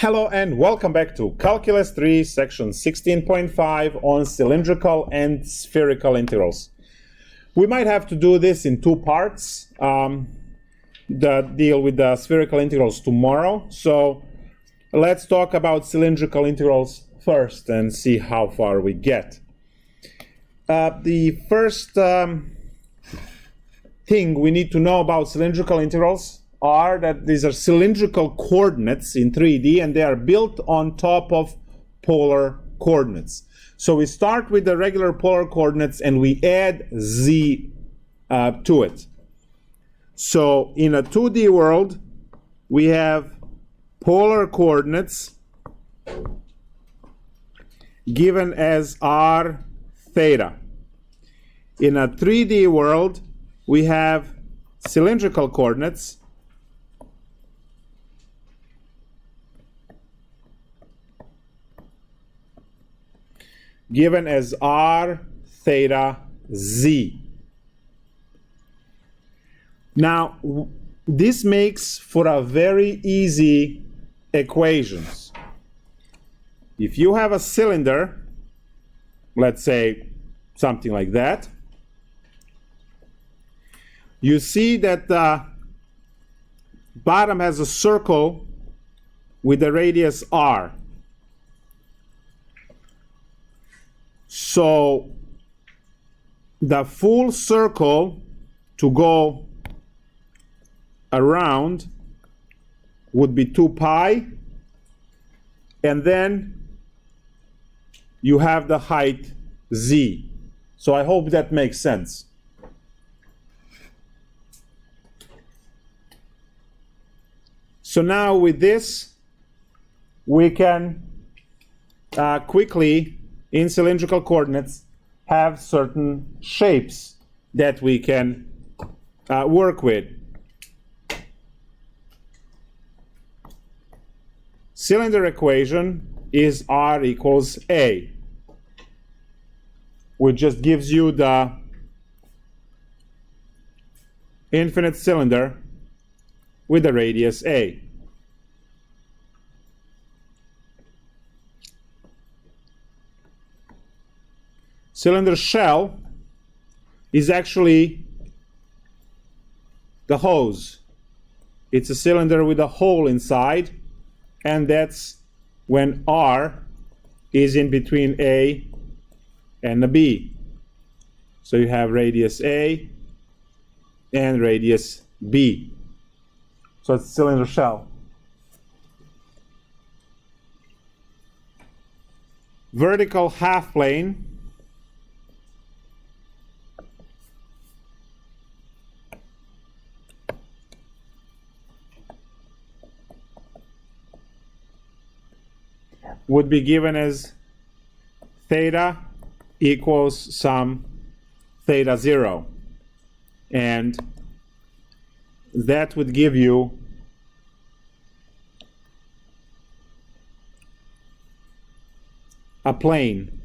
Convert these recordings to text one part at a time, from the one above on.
Hello and welcome back to Calculus 3, section 16.5 on cylindrical and spherical integrals. We might have to do this in two parts, deal with the spherical integrals tomorrow. So let's talk about cylindrical integrals first and see how far we get. The first thing we need to know about cylindrical integrals are that these are cylindrical coordinates in 3D, and they are built on top of polar coordinates. So we start with the regular polar coordinates and we add z to it. So in a 2D world, we have polar coordinates given as r theta. In a 3D world, we have cylindrical coordinates given as r theta z. Now, this makes for a very easy equations. If you have a cylinder, let's say something like that, you see that the bottom has a circle with the radius r. So the full circle to go around would be 2 pi, and then you have the height z. So I hope that makes sense. So now with this, we can quickly, in cylindrical coordinates, have certain shapes that we can work with. Cylinder equation is r equals a, which just gives you the infinite cylinder with the radius a. Cylinder shell is actually the hose. It's a cylinder with a hole inside, and that's when r is in between a and a b. So you have radius a and radius b. So it's cylinder shell. Vertical half plane would be given as theta equals some theta 0, and that would give you a plane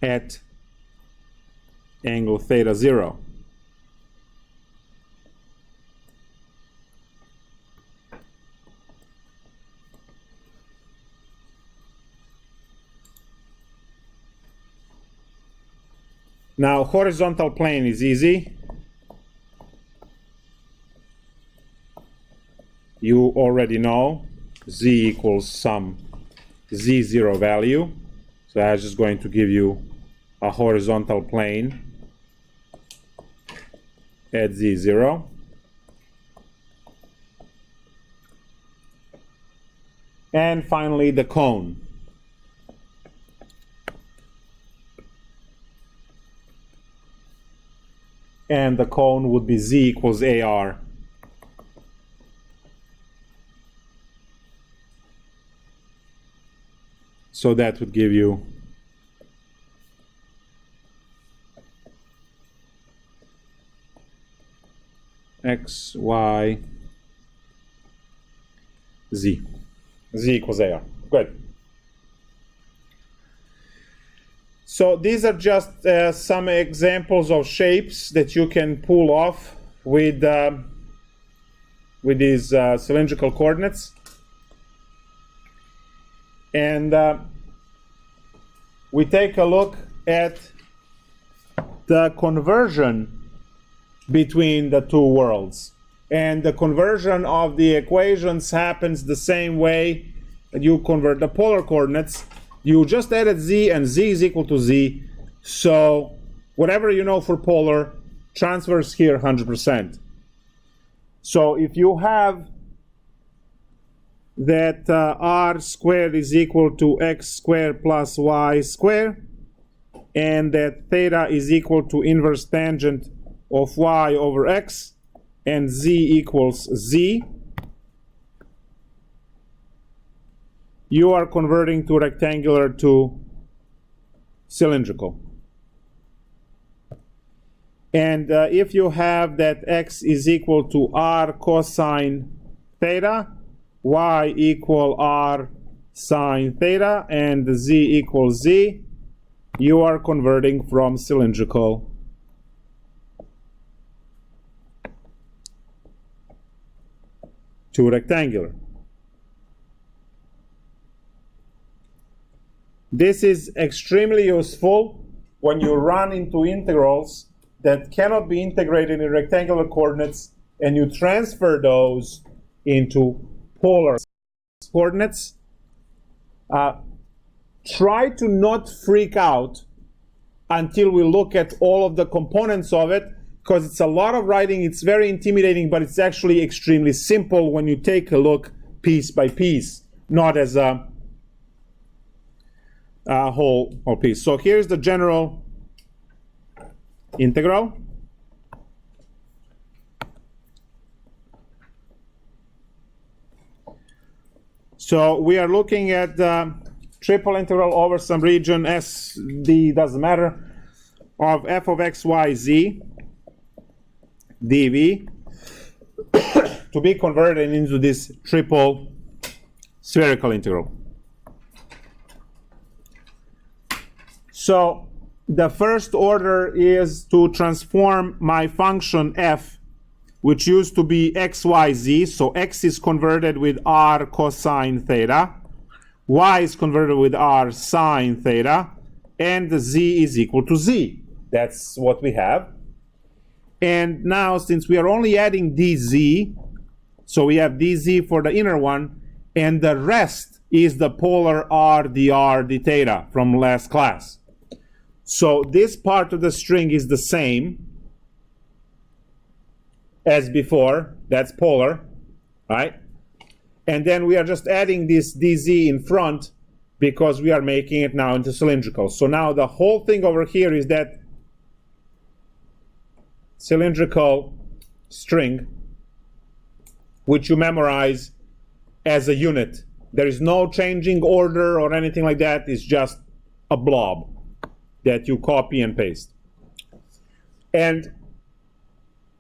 at angle theta 0. Now, horizontal plane is easy. You already know z equals some z0 value. So I'm just going to give you a horizontal plane at z0. And finally, the cone. And the cone would be z equals ar. So that would give you x, y, z. Z equals ar. Good. So these are just some examples of shapes that you can pull off with these cylindrical coordinates. And we take a look at the conversion between the two worlds. And the conversion of the equations happens the same way that you convert the polar coordinates. You just added z, and z is equal to z. So whatever you know for polar transfers here 100%. So if you have that r squared is equal to x squared plus y squared, and that theta is equal to inverse tangent of y over x, and z equals z, you are converting to rectangular to cylindrical. And if you have that x is equal to r cosine theta, y equal r sine theta, and z equals z, you are converting from cylindrical to rectangular. This is extremely useful when you run into integrals that cannot be integrated in rectangular coordinates and you transfer those into polar coordinates. Try to not freak out until we look at all of the components of it, because it's a lot of writing, it's very intimidating, but it's actually extremely simple when you take a look piece by piece, not as a whole piece. So here's the general integral. So we are looking at the triple integral over some region S, D, doesn't matter, of f of x, y, z, dv, to be converted into this triple spherical integral. So the first order is to transform my function f, which used to be x, y, z. So x is converted with r cosine theta, y is converted with r sine theta, and the z is equal to z. That's what we have. And now, since we are only adding dz, so we have dz for the inner one, and the rest is the polar r dr d theta from last class. So this part of the string is the same as before. That's polar, right? And then we are just adding this dz in front because we are making it now into cylindrical. So now the whole thing over here is that cylindrical string, which you memorize as a unit. There is no changing order or anything like that. It's just a blob that you copy and paste. And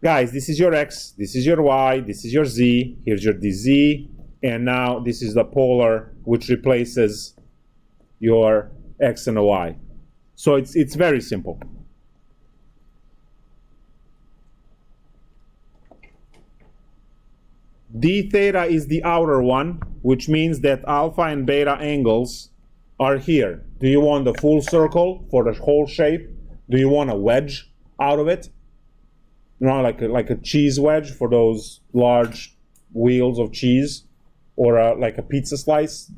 guys, this is your x, this is your y, this is your z, here's your dz, and now this is the polar, which replaces your x and a y. So it's very simple. D theta is the outer one, which means that alpha and beta angles are here. Do you want the full circle for the whole shape? Do you want a wedge out of it? You know, like a cheese wedge for those large wheels of cheese, or like a pizza slice,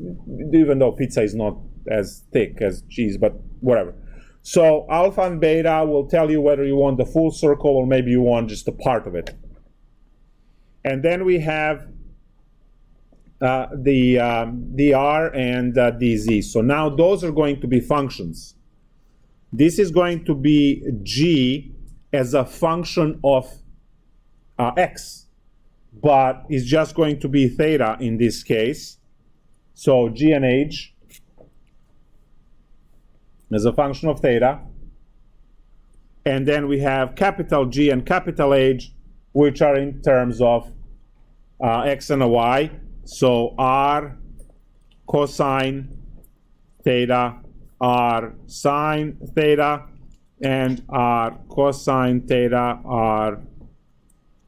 even though pizza is not as thick as cheese, but whatever. So alpha and beta will tell you whether you want the full circle or maybe you want just a part of it. And then we have the dr and dz. So now those are going to be functions. This is going to be g as a function of x, but it's just going to be theta in this case. So g and h as a function of theta. And then we have capital G and capital H, which are in terms of x and a y. So r cosine theta r sine theta and r cosine theta r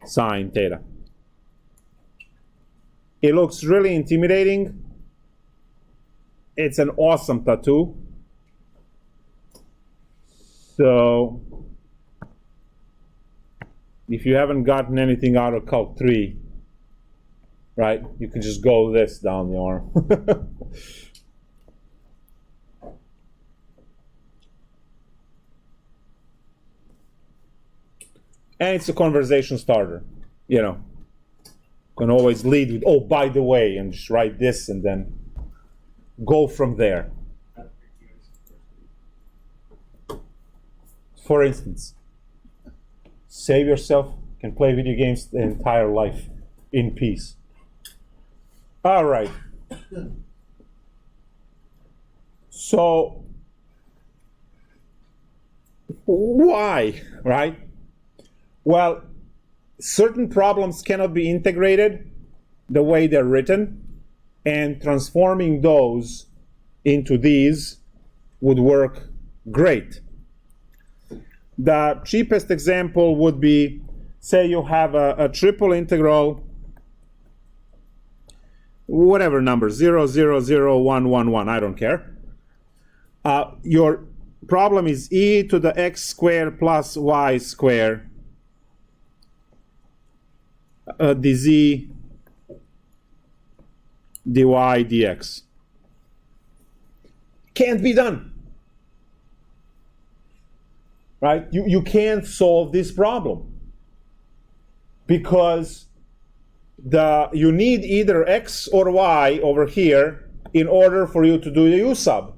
sine theta. It looks really intimidating. It's an awesome tattoo. So if you haven't gotten anything out of Calc 3, right, you can just go this down the arm. And it's a conversation starter, you know. Can always lead with, oh, by the way, and just write this and then go from there. For instance, save yourself, can play video games the entire life in peace. All right. So, why, right? Well, certain problems cannot be integrated the way they're written, and transforming those into these would work great. The cheapest example would be, say you have a triple integral, whatever number, 0, 0, 0, 1, 1, 1, I don't care. Your problem is e to the x squared plus y squared dz dy dx. Can't be done. Right? You can't solve this problem because you need either x or y over here in order for you to do the u sub.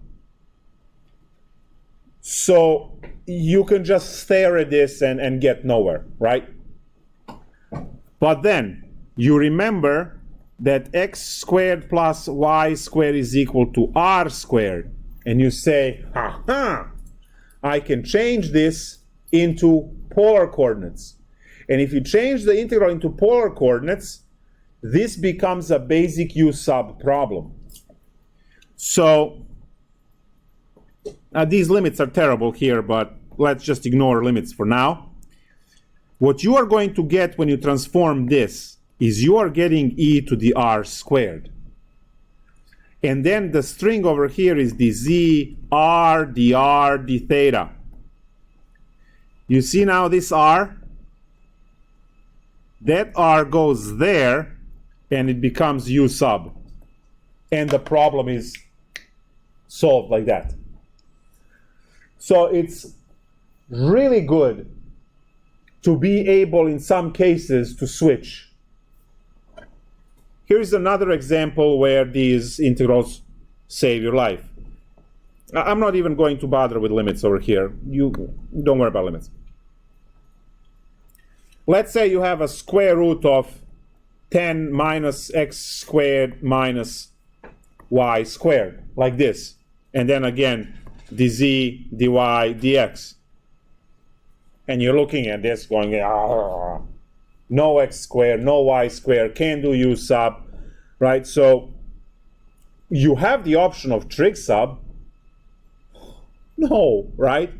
So you can just stare at this and get nowhere, right? But then you remember that x squared plus y squared is equal to r squared. And you say, ha-ha, I can change this into polar coordinates. And if you change the integral into polar coordinates, this becomes a basic u sub problem. So these limits are terrible here, but let's just ignore limits for now. What you are going to get when you transform this is you are getting e to the r squared. And then the string over here is dz r dr d theta. You see now this r? That r goes there, and it becomes u sub. And the problem is solved like that. So it's really good to be able, in some cases, to switch. Here's another example where these integrals save your life. I'm not even going to bother with limits over here. You don't worry about limits. Let's say you have a square root of 10 minus x squared minus y squared, like this. And then again, dz, dy, dx. And you're looking at this going, no x squared, no y squared, can't do u sub, right? So you have the option of trig sub. No, right?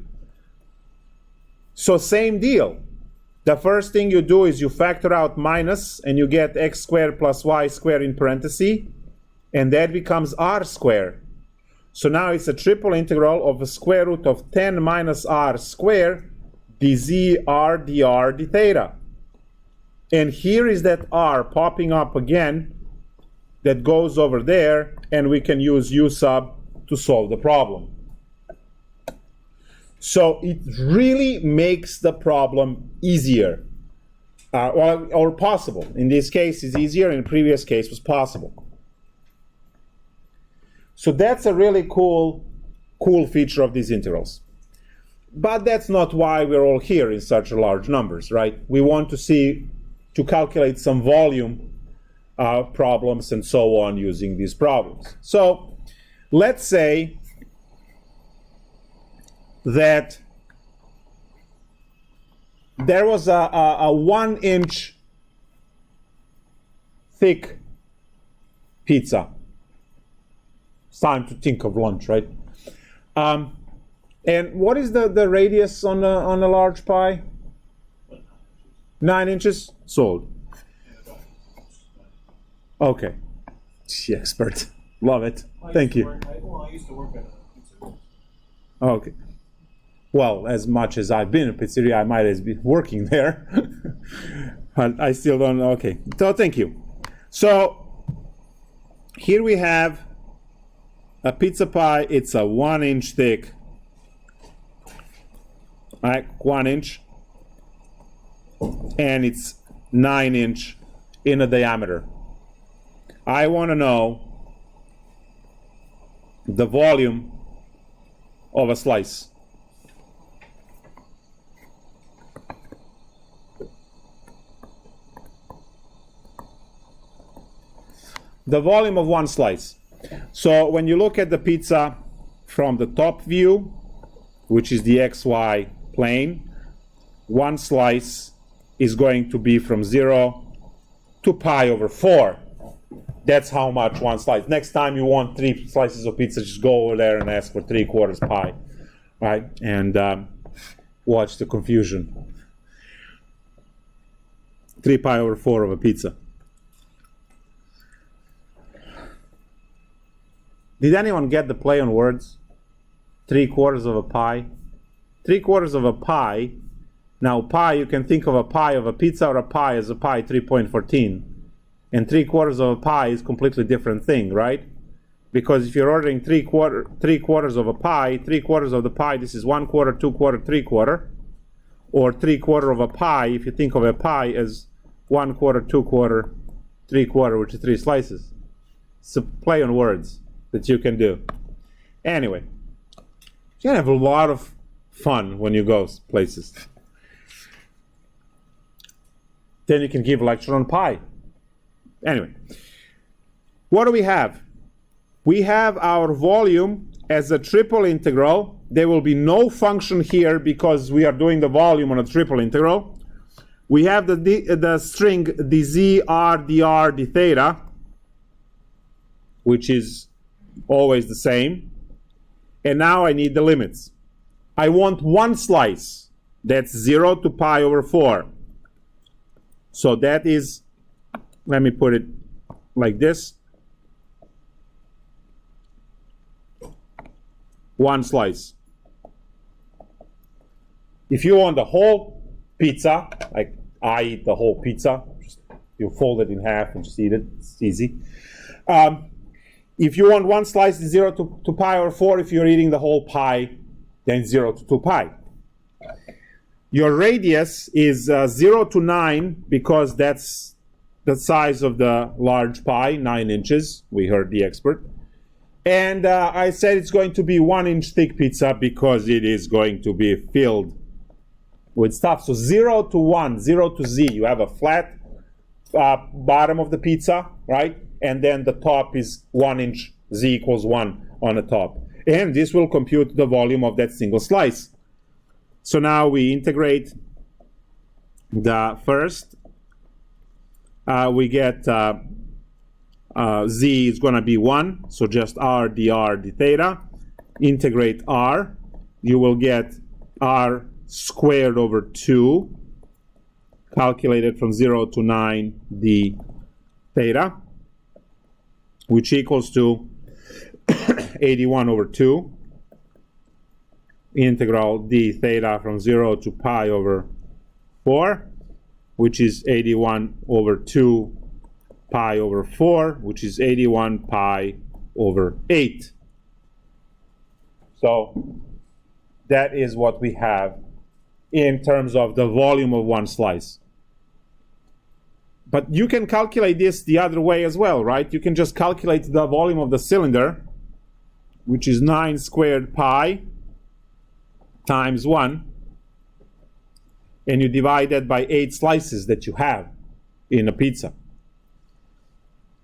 So same deal. The first thing you do is you factor out minus, and you get x squared plus y squared in parentheses, and that becomes r squared. So now it's a triple integral of the square root of 10 minus r squared dz r dr d theta. And here is that r popping up again that goes over there, and we can use u sub to solve the problem. So it really makes the problem easier, or possible. In this case, it's easier. In the previous case, was possible. So that's a really cool feature of these integrals. But that's not why we're all here in such large numbers, right? We want to calculate some volume problems and so on using these problems. So let's say that there was a 1-inch thick pizza. It's time to think of lunch, right? And what is the radius on a large pie? 9 inches? Sold. Okay. The expert. Love it. Thank you. I used to work at a pizzeria. Okay. Well, as much as I've been in a pizzeria, I might as be working there. But I still don't know. Okay. So thank you. So here we have a pizza pie. It's a 1 inch thick. All right, 1 inch. And it's 9 inch in a diameter. I want to know the volume of a slice. The volume of one slice. So when you look at the pizza from the top view, which is the XY plane, one slice is going to be from 0 to pi over 4. That's how much one slice. Next time you want 3 slices of pizza, just go over there and ask for 3/4 pi, right? And watch the confusion. 3 pi over 4 of a pizza. Did anyone get the play on words? 3/4 of a pie. 3/4 of a pie. Now pi, you can think of a pie of a pizza or a pie as a pi 3.14. And 3/4 of a pie is a completely different thing, right? Because if you're ordering 3/4 of a pie, 3/4 of the pie, this is 1/4, 2/4, 3/4. Or 3/4 of a pie, if you think of a pie as 1/4, 2/4, 3/4, which is 3 slices. It's a play on words that you can do. Anyway, you can have a lot of fun when you go places. Then you can give a lecture on pi. Anyway, what do we have? We have our volume as a triple integral. There will be no function here because we are doing the volume on a triple integral. We have the string dz, r, dr, d theta, which is always the same. And now I need the limits. I want one slice. That's 0 to pi over 4. So that is, let me put it like this. One slice. If you want the whole pizza, like I eat the whole pizza, you fold it in half and just eat it. It's easy. If you want one slice, it's 0 to pi over 4. If you're eating the whole pie, then 0 to 2 pi. Your radius is 0 to 9 because that's the size of the large pie, 9 inches. We heard the expert. And I said it's going to be 1 inch thick pizza because it is going to be filled with stuff. So 0 to 1, 0 to z. You have a flat bottom of the pizza, right? And then the top is 1 inch, z equals 1 on the top. And this will compute the volume of that single slice. So now we integrate the first. We get z is going to be 1, so just r dr d theta. Integrate r. You will get r squared over 2, calculated from 0 to 9 d theta, which equals to 81 over 2. Integral d theta from 0 to pi over 4, which is 81 over 2 pi over 4, which is 81 pi over 8. So that is what we have in terms of the volume of one slice. But you can calculate this the other way as well, right? You can just calculate the volume of the cylinder, which is 9 squared pi times 1, and you divide that by 8 slices that you have in a pizza.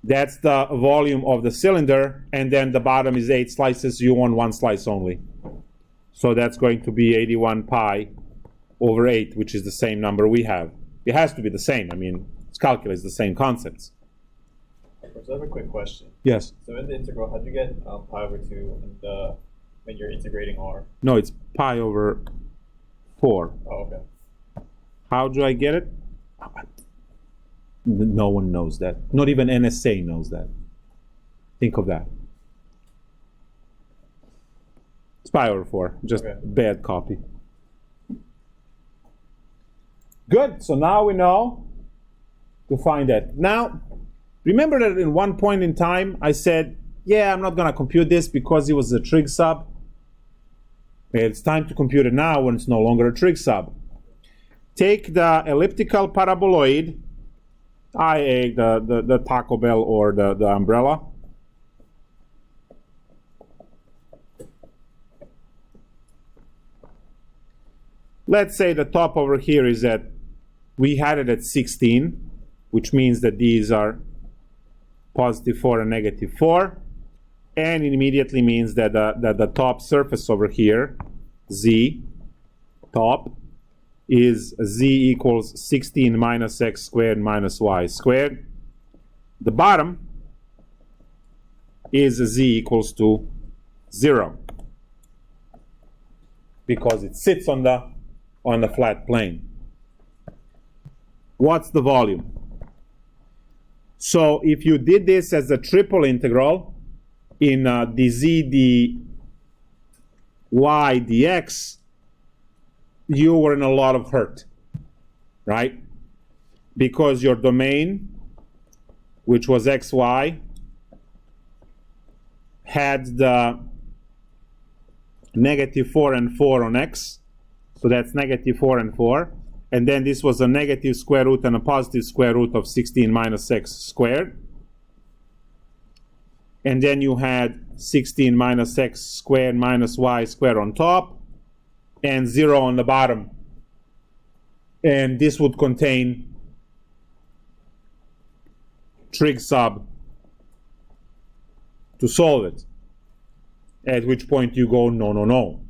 That's the volume of the cylinder, and then the bottom is 8 slices. You want 1 slice only. So that's going to be 81 pi over 8, which is the same number we have. It has to be the same. I mean, it's calculus, the same concepts. So I have a quick question. Yes. So in the integral, how did you get pi over 2? And when and you're integrating r. No, it's pi over 4. Oh, okay. How do I get it? No one knows that. Not even NSA knows that. Think of that. It's pi over 4. Just Okay. bad copy. Good. So now we know to find that. Now, remember that in one point in time, I said, yeah, I'm not going to compute this because it was a trig sub. It's time to compute it now when it's no longer a trig sub. Take the elliptical paraboloid, i.e. the Taco Bell or the umbrella. Let's say the top over here is at, we had it at 16, which means that these are positive 4 and negative 4. And it immediately means that the top surface over here, z, top, is z equals 16 minus x squared minus y squared. The bottom is z equals to 0, because it sits on the flat plane. What's the volume? So if you did this as a triple integral in dz dy dx, you were in a lot of hurt, right? Because your domain, which was xy, had the negative 4 and 4 on x, so that's negative 4 and 4, and then this was a negative square root and a positive square root of 16 minus x squared, and then you had 16 minus x squared minus y squared on top, and 0 on the bottom. And this would contain trig sub to solve it. At which point you go, no, no, no.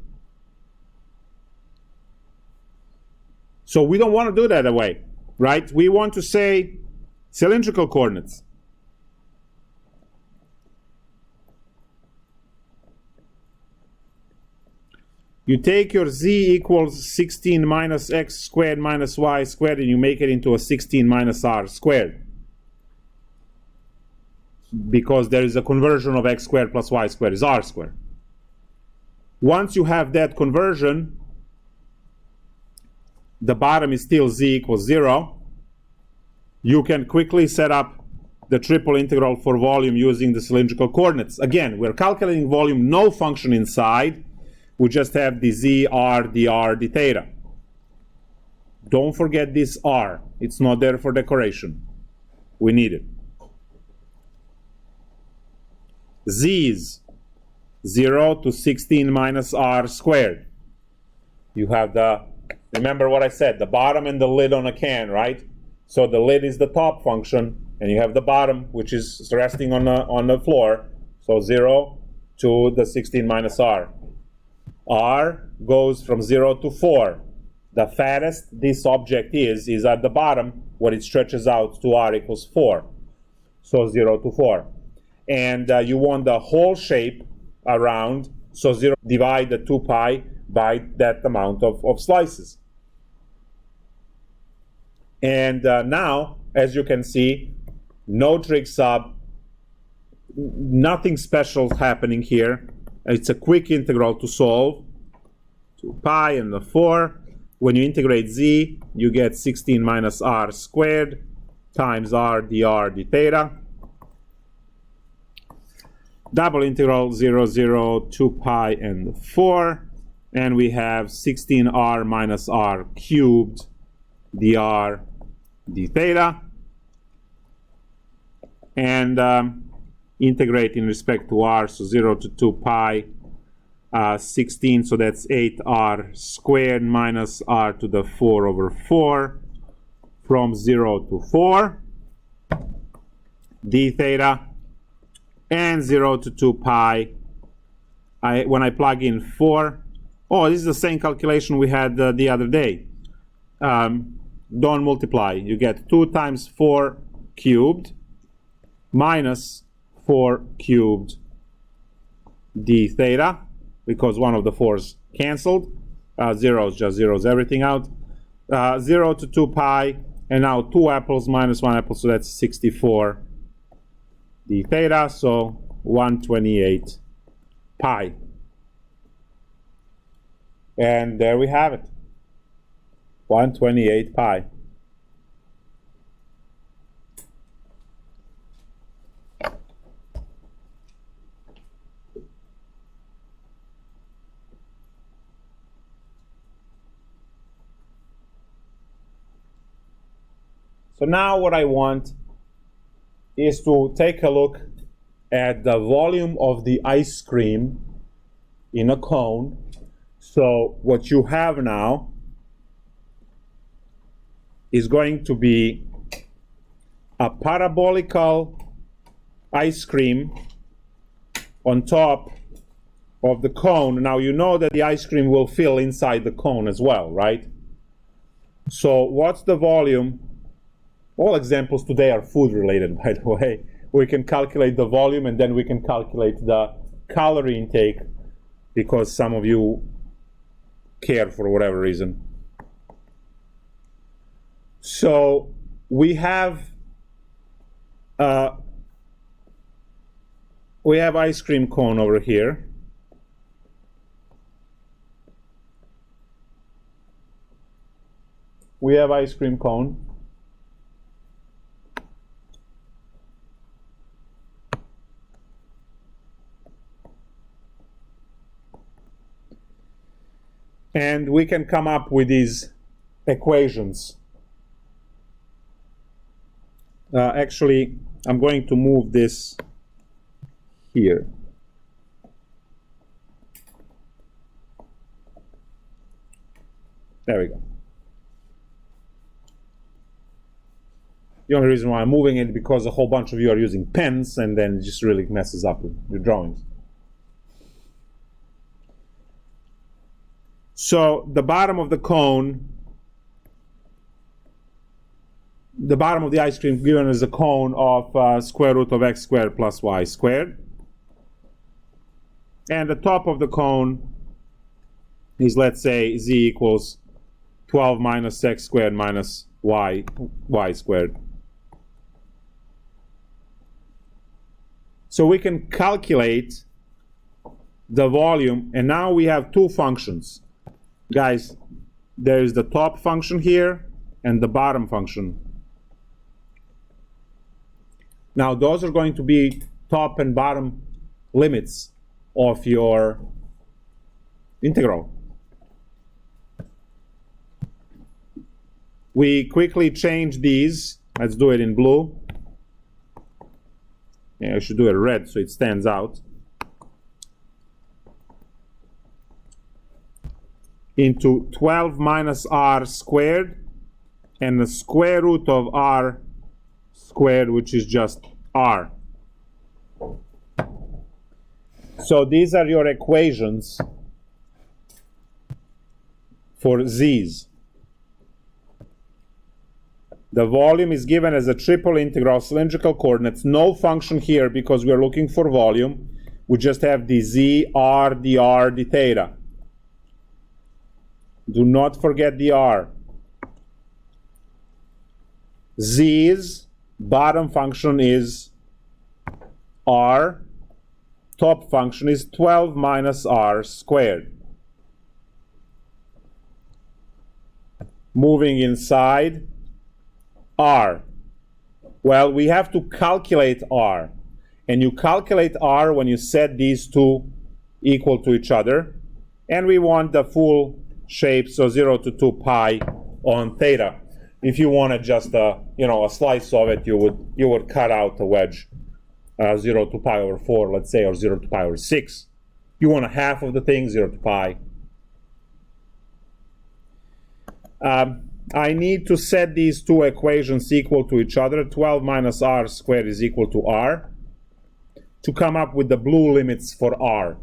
So we don't want to do that away, right? We want to say cylindrical coordinates. You take your z equals 16 minus x squared minus y squared, and you make it into a 16 minus r squared. Because there is a conversion of x squared plus y squared is r squared. Once you have that conversion, the bottom is still z equals 0. You can quickly set up the triple integral for volume using the cylindrical coordinates. Again, we're calculating volume, no function inside. We just have dz, r, dr, d theta. Don't forget this r. It's not there for decoration. We need it. Z is 0 to 16 minus r squared. You have the, remember what I said, the bottom and the lid on a can, right? So the lid is the top function, and you have the bottom, which is resting on the floor. So 0 to the 16 minus r. R goes from 0 to 4. The fattest this object is at the bottom, where it stretches out to r equals 4. So 0 to 4. And you want the whole shape around, so 0, divide the 2 pi by that amount of slices. And now, as you can see, no trig sub, nothing special happening here. It's a quick integral to solve. 2 pi and the 4. When you integrate z, you get 16 minus r squared times r dr d theta. Double integral 0, 0, 2 pi and 4. And we have 16r minus r cubed dr d theta. And integrate in respect to r, so 0 to 2 pi, 16, so that's 8r squared minus r to the 4 over 4, from 0 to 4, d theta, and 0 to 2 pi. When I plug in 4, oh, this is the same calculation we had the other day. Don't multiply. You get 2 times 4 cubed minus 4 cubed d theta, because one of the 4's canceled. Zeros just zeros everything out. 0 to 2 pi, and now 2 apples minus 1 apple, so that's 64 d theta, so 128 pi. And there we have it, 128 pi. So now what I want is to take a look at the volume of the ice cream in a cone. So what you have now is going to be a parabolical ice cream on top of the cone. Now you know that the ice cream will fill inside the cone as well, right? So what's the volume? All examples today are food related, by the way. We can calculate the volume and then we can calculate the calorie intake because some of you care for whatever reason. So we have ice cream cone over here. We have ice cream cone. And we can come up with these equations. Actually, I'm going to move this here. There we go. The only reason why I'm moving it is because a whole bunch of you are using pens, and then it just really messes up with your drawings. So the bottom of the cone, the bottom of the ice cream given as a cone of square root of x squared plus y squared. And the top of the cone is, let's say, z equals 12 minus x squared minus y squared. So we can calculate the volume, and now we have two functions. Guys, there is the top function here and the bottom function. Now those are going to be top and bottom limits of your integral. We quickly change these. Let's do it in blue. Yeah, I should do it red so it stands out. Into 12 minus r squared and the square root of r squared, which is just r. So these are your equations for z's. The volume is given as a triple integral cylindrical coordinates. No function here because we're looking for volume. We just have the z, r, dr, d theta. Do not forget the r. Z's bottom function is r. Top function is 12 minus r squared. Moving inside, r. Well, we have to calculate r. And you calculate r when you set these two equal to each other. And we want the full shape, so 0 to 2 pi on theta. If you wanted just a slice of it, you would cut out a wedge, 0 to pi over 4, let's say, or 0 to pi over 6. You want a half of the thing, 0 to pi. I need to set these two equations equal to each other. 12 minus r squared is equal to r, to come up with the blue limits for r.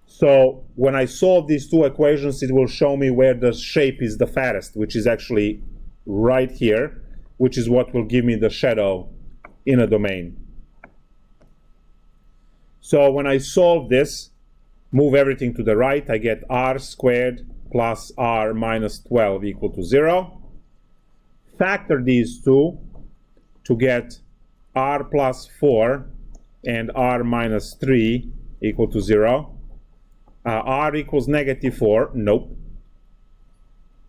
So when I solve these two equations, it will show me where the shape is the fattest, which is actually right here, which is what will give me the shadow in a domain. So when I solve this, Move everything to the right. I get r squared plus r minus 12 equal to 0. Factor these two to get r plus 4 and r minus 3 equal to 0. R equals negative 4. Nope.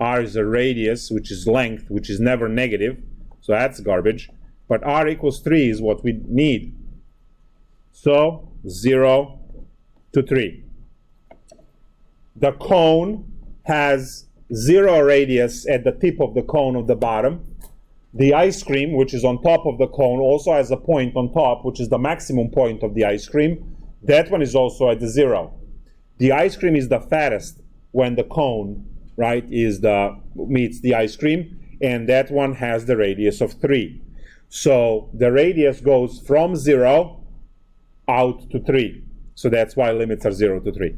R is a radius, which is length, which is never negative. So that's garbage. But r equals 3 is what we need. So 0 to 3. The cone has 0 radius at the tip of the cone of the bottom. The ice cream, which is on top of the cone, also has a point on top, which is the maximum point of the ice cream. That one is also at the 0. The ice cream is the fattest when the cone, right, meets the ice cream, and that one has the radius of 3. So the radius goes from 0 out to 3. So that's why limits are 0 to 3.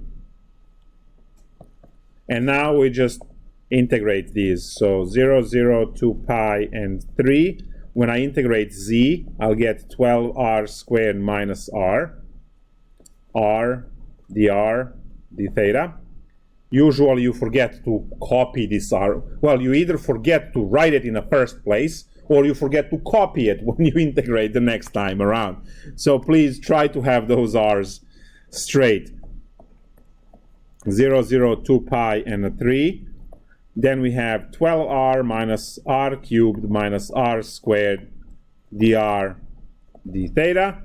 And now we just integrate these. So 0, 0, 2 pi, and 3. When I integrate z, I'll get 12r squared minus r dr d theta. Usually you forget to copy this r. Well, you either forget to write it in the first place, or you forget to copy it when you integrate the next time around. So please try to have those r's straight. 0, 0, 2 pi, and a 3. Then we have 12r minus r cubed minus r squared dr d theta.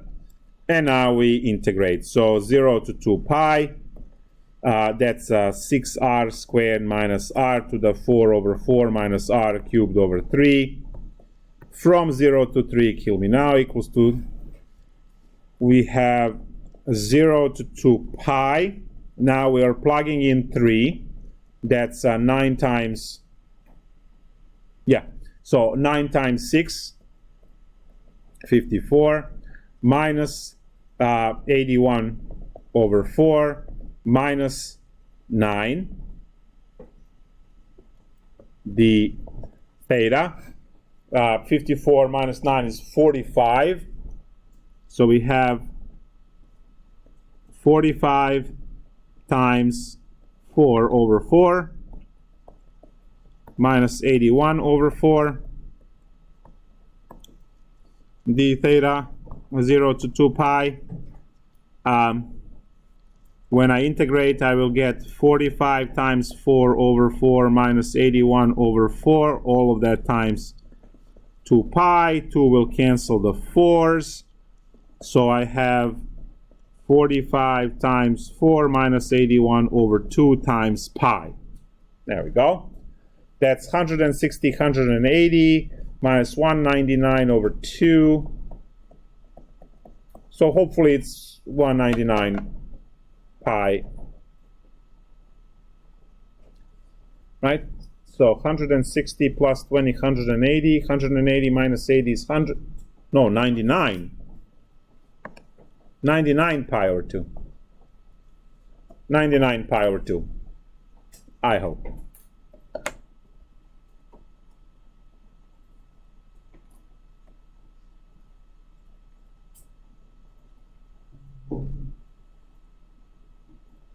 And now we integrate. So 0 to 2 pi. That's 6r squared minus r to the 4 over 4 minus r cubed over 3. From 0 to 3, kill me now, equals to, we have 0 to 2 pi. Now we are plugging in 3. That's 9 times, so 9 times 6, 54, minus 81 over 4, minus 9, the theta. 54 minus 9 is 45. So we have 45 times 4 over 4 minus 81 over 4 d theta 0 to 2 pi. When I integrate, I will get 45 times 4 over 4 minus 81 over 4, all of that times 2 pi. 2 will cancel the 4s, so I have 45 times 4 minus 81 over 2 times pi. There we go. That's 160, 180 minus 199 over 2. So hopefully it's 199 pi. Right? So 160 plus 20, 180. 180 minus 80 is 100. No, 99. 99 pi over 2. 99 pi over 2. I hope.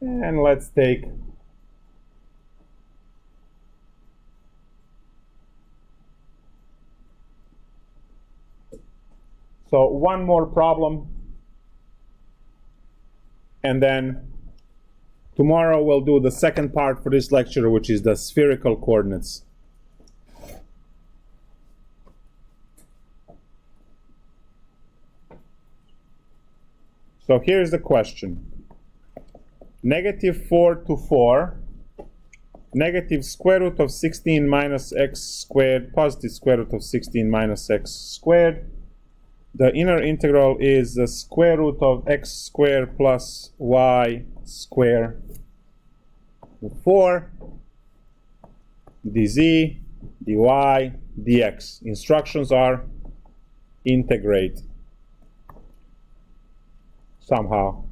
And let's take one more problem, and then tomorrow we'll do the second part for this lecture, which is the spherical coordinates. So here's the question. Negative 4 to 4, negative square root of 16 minus x squared, positive square root of 16 minus x squared. The inner integral is the square root of x squared plus y squared 4 dz, dy, dx. Instructions are integrate somehow.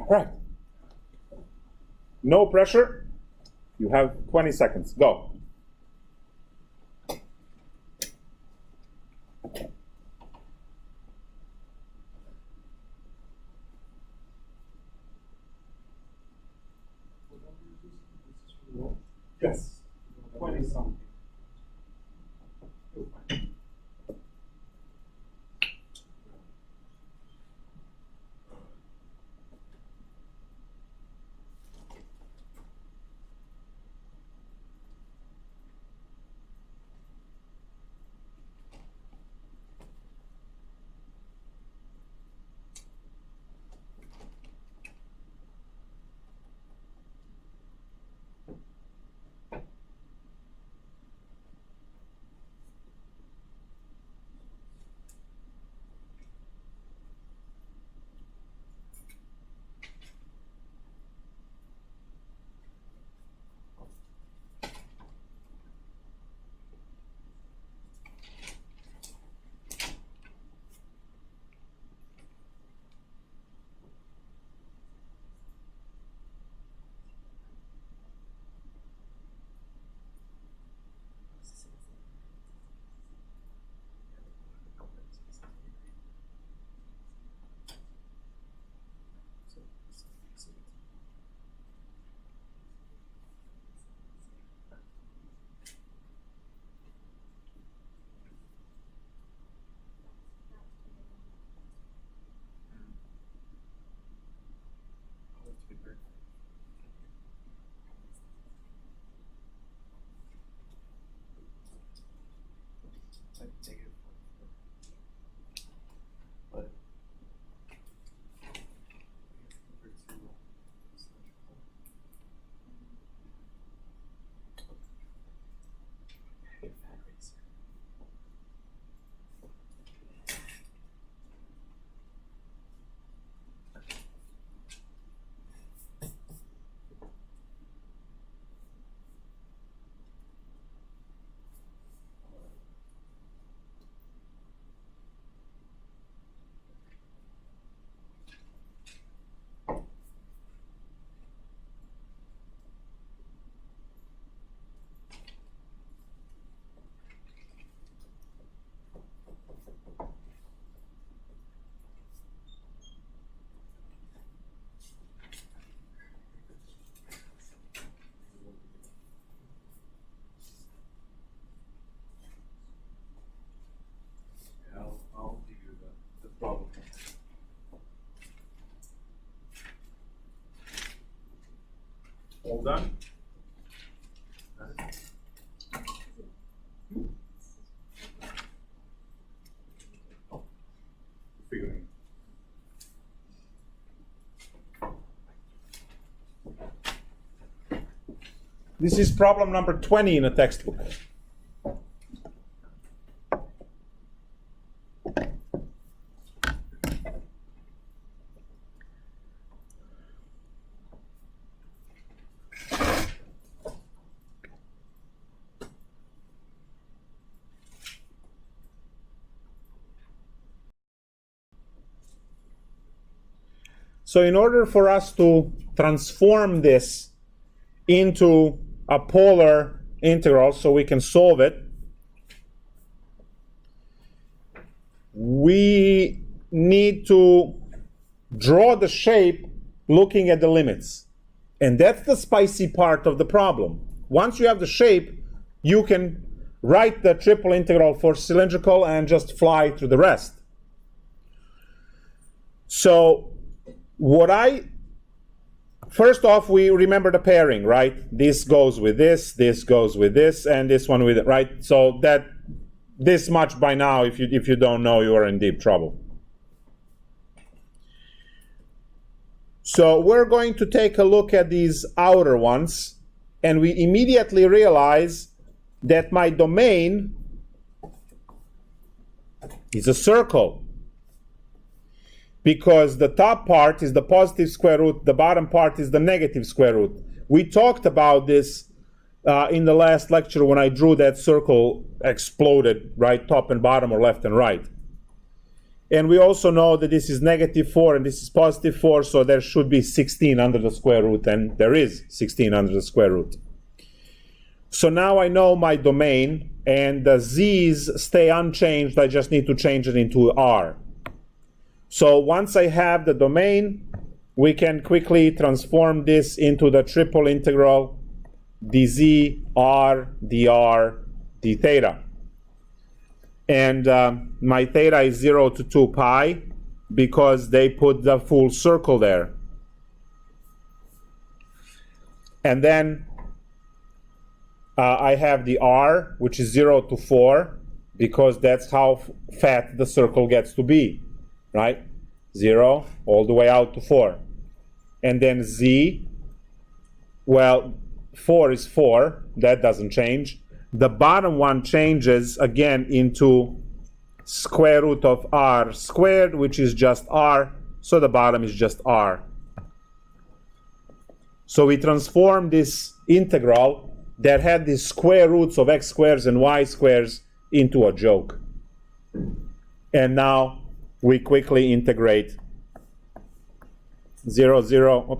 Right. No pressure. You have 20 seconds. Go. All done? Figuring. This is problem number 20 in a textbook. So in order for us to transform this into a polar integral so we can solve it, we need to draw the shape looking at the limits. And that's the spicy part of the problem. Once you have the shape, you can write the triple integral for cylindrical and just fly through the rest. So first off, we remember the pairing, right? This goes with this goes with this, and this one with it, right? So that this much by now, if you don't know, you are in deep trouble. So we're going to take a look at these outer ones, and we immediately realize that my domain is a circle, because the top part is the positive square root, the bottom part is the negative square root. We talked about this in the last lecture when I drew that circle exploded, right, top and bottom or left and right. And we also know that this is -4 and this is +4, so there should be 16 under the square root, and there is 16 under the square root. So now I know my domain, and the z's stay unchanged. I just need to change it into r. So once I have the domain, we can quickly transform this into the triple integral dz r dr d theta. And my theta is 0 to 2 pi because they put the full circle there. And then I have the r, which is 0 to 4, because that's how fat the circle gets to be, right? 0 all the way out to 4. And then z, well, 4 is 4, that doesn't change. The bottom one changes again into square root of r squared, which is just r, so the bottom is just r. So we transform this integral that had these square roots of x squares and y squares into a joke. And now we quickly integrate 0, 0,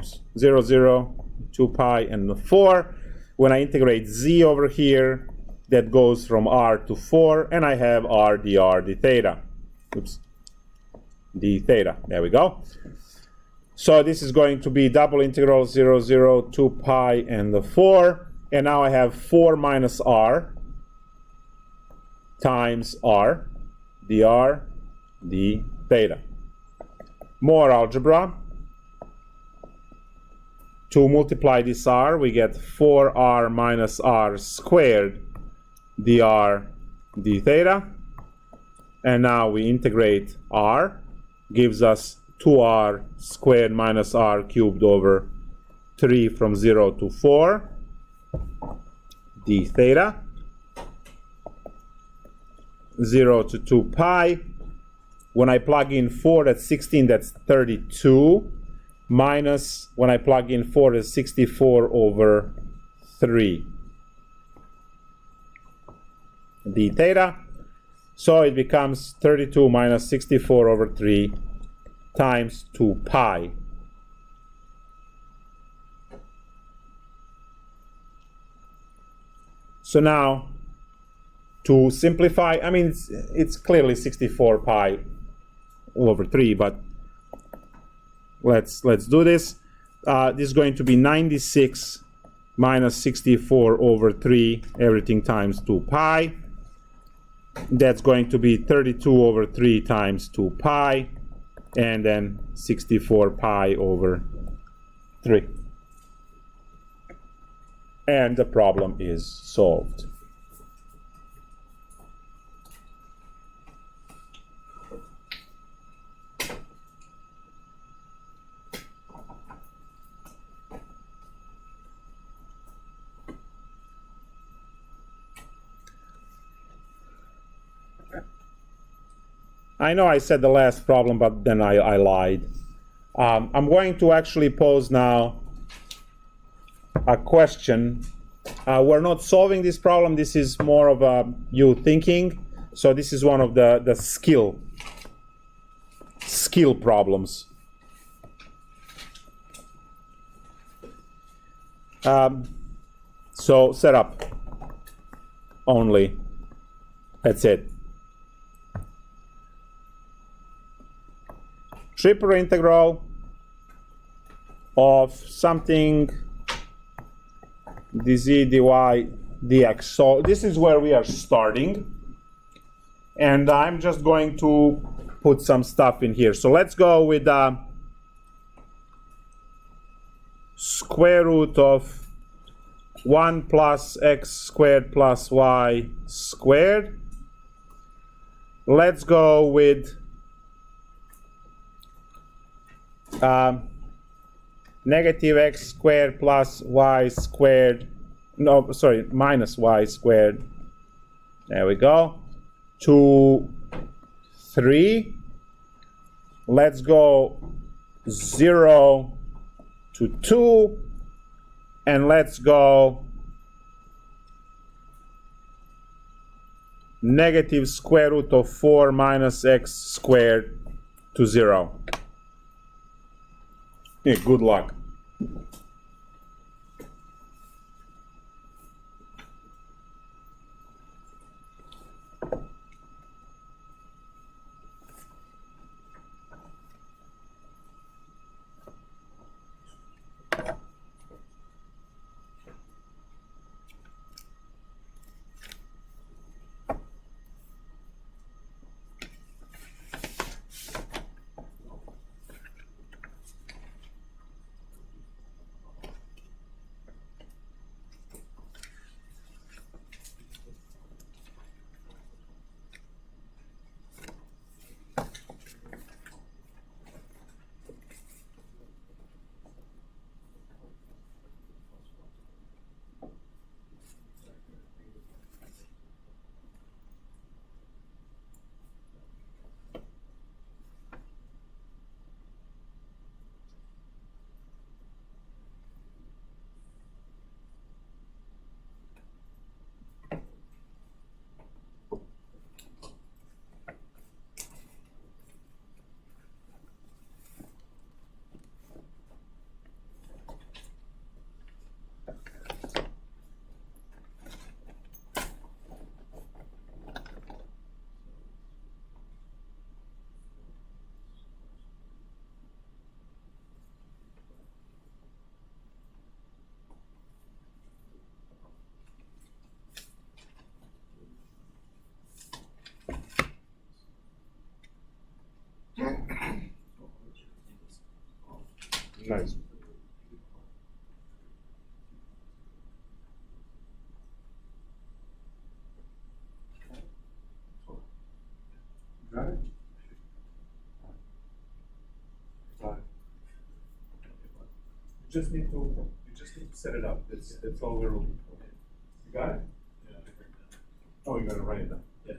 2 pi, and 4. When I integrate z over here, that goes from r to 4, and I have r dr d theta. D theta, there we go. So this is going to be double integral 0, 0, 2 pi, and the 4. And now I have 4 minus r times r dr d theta. More algebra. To multiply this r, we get 4r minus r squared dr d theta. And now we integrate r, gives us 2r squared minus r cubed over 3 from 0 to 4 d theta. 0 to 2 pi. When I plug in 4, that's 16, that's 32. Minus, when I plug in 4, is 64 over 3 d theta. So it becomes 32 minus 64 over 3 times 2 pi. So now, to simplify, I mean, it's clearly 64 pi over 3, but let's do this. This is going to be 96 minus 64 over 3, everything times 2 pi. That's going to be 32 over 3 times 2 pi, and then 64 pi over 3. and the problem is solved. I know I said the last problem, but then I lied. I'm going to actually pose now a question. We're not solving this problem. This is more of a you thinking. So this is one of the skill problems. So set up only. That's it. Triple integral of something dz, dy, dx. So this is where we are starting. And I'm just going to put some stuff in here. So let's go with square root of 1 plus x squared plus y squared. Let's go with negative x squared plus y squared, no, sorry, minus y squared. There we go. To 3. Let's go 0 to 2. And let's go negative square root of 4 minus x squared to 0. Yeah, good luck. Nice. Got it? Got it. You just need to set it up. That's all we're looking for. You got it? Yeah. Oh, you got to write it down. Yeah.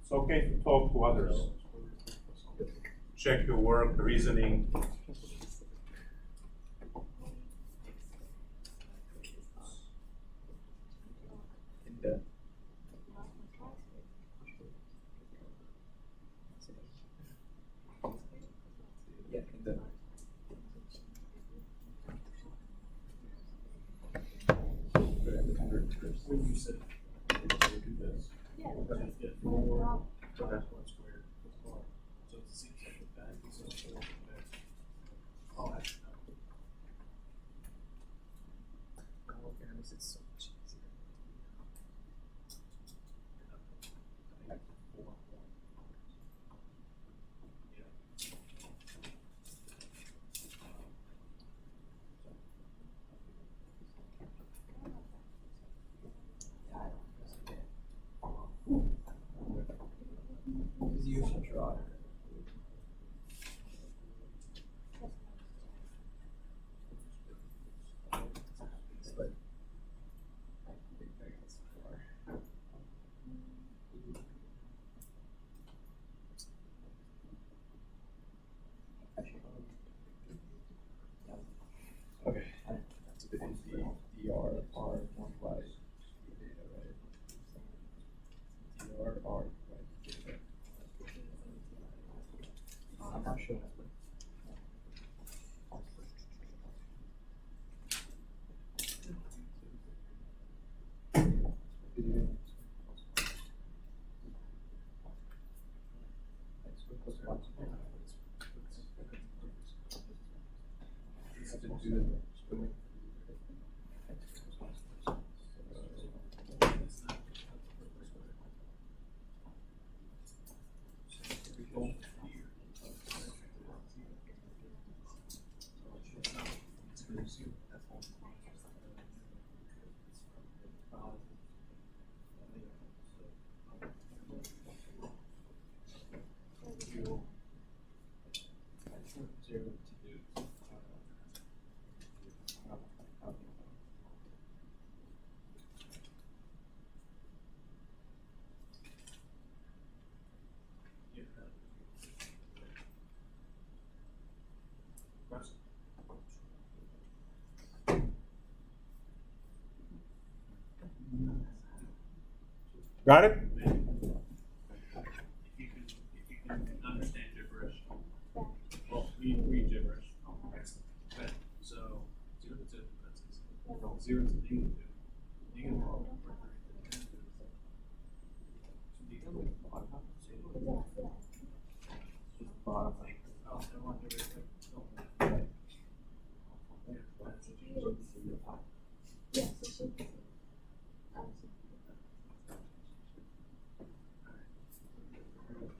It's okay to talk to others. Check your work, reasoning. When you said do this. Yeah. Get 4 times 1 squared plus 1. So it's 6 back. So 4 back. Okay. dr r multiplied data, right? dr r data. I'm not sure. Got it? If you can understand gibberish. Well, we read gibberish. Okay. So 0 to 2, that's easy. 0 to negative 2. Negative 1.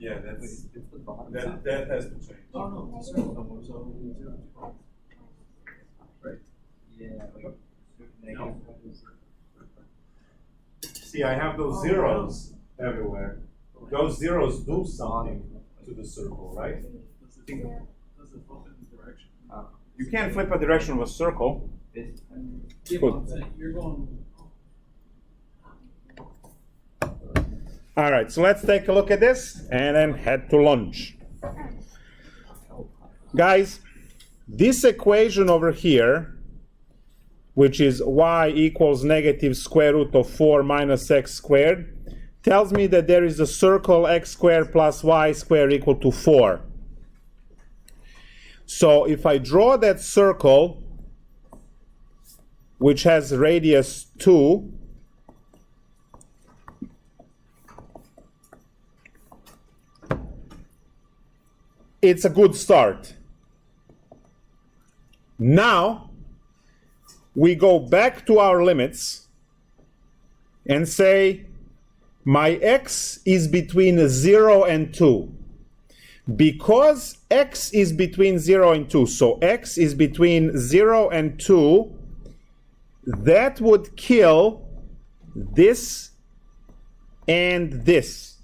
Yeah, that has to change. Oh no, it's a circle. So 0 to 2. Right? Yeah. No. See, I have those zeros everywhere. Those zeros do something to the circle, right? Does it flip in the direction? You can't flip a direction of a circle. Yeah, but I'm saying you're going. All right, so let's take a look at this and then head to lunch. Guys, this equation over here, which is y equals negative square root of 4 minus x squared, tells me that there is a circle x squared plus y squared equal to 4. So if I draw that circle, which has radius 2, it's a good start. Now, we go back to our limits and say, my x is between 0 and 2. Because x is between 0 and 2, so x is between 0 and 2, that would kill this and this.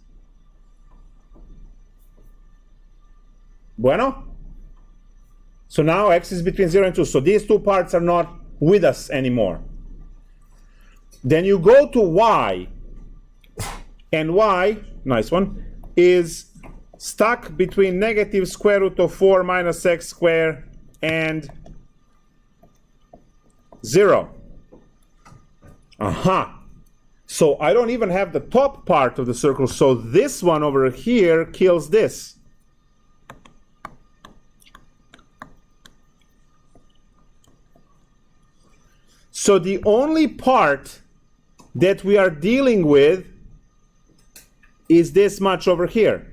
Bueno? So now x is between 0 and 2. So these two parts are not with us anymore. Then you go to y. And y, nice one, is stuck between negative square root of 4 minus x squared and 0. Aha. So I don't even have the top part of the circle. So this one over here kills this. So the only part that we are dealing with is this much over here.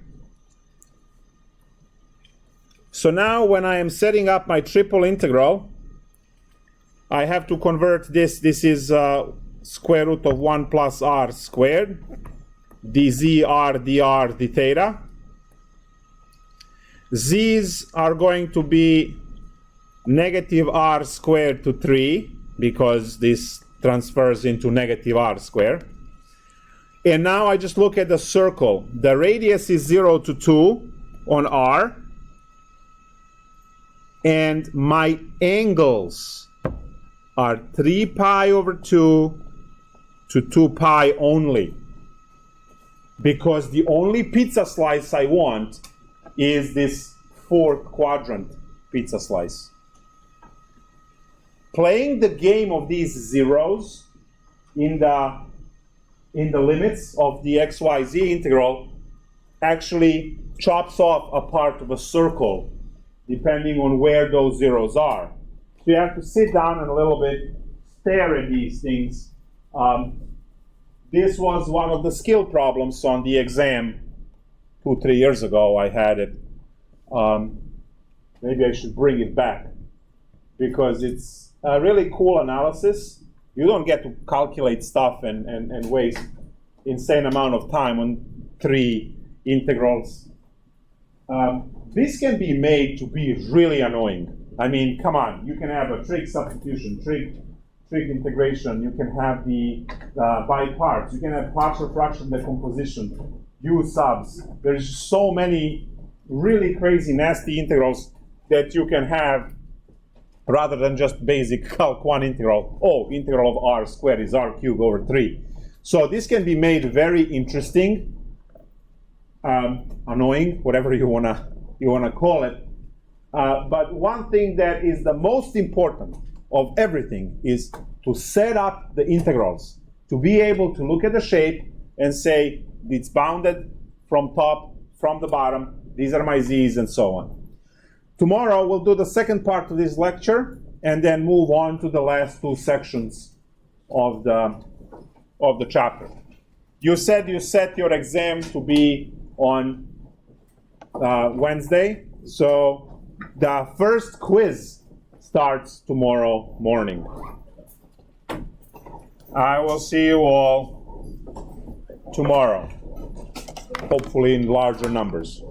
So now when I am setting up my triple integral, I have to convert this. This is square root of 1 plus r squared, dz r dr d theta. Z's are going to be negative r squared to 3, because this transfers into negative r squared. And now I just look at the circle. The radius is 0 to 2. on R, and my angles are 3 pi over 2 to 2 pi only, because the only pizza slice I want is this fourth quadrant pizza slice. Playing the game of these zeros in the limits of the xyz integral actually chops off a part of a circle depending on where those zeros are. So you have to sit down and a little bit stare at these things. This was one of the skill problems on the exam 2-3 years ago. I had it. Maybe I should bring it back because it's a really cool analysis. You don't get to calculate stuff and waste insane amount of time on 3 integrals. This can be made to be really annoying. I mean, come on, you can have a trig substitution, trig integration, you can have the by parts, you can have partial fraction decomposition, U subs. There's so many really crazy, nasty integrals that you can have rather than just basic calc 1 integral. Oh, integral of r squared is r cubed over 3. So this can be made very interesting, annoying, whatever you wanna call it. But one thing that is the most important of everything is to set up the integrals, to be able to look at the shape and say it's bounded from top, from the bottom, these are my z's, and so on. Tomorrow we'll do the second part of this lecture and then move on to the last 2 sections of the chapter. You said you set your exam to be on Wednesday, so the first quiz starts tomorrow morning. I will see you all tomorrow, hopefully in larger numbers.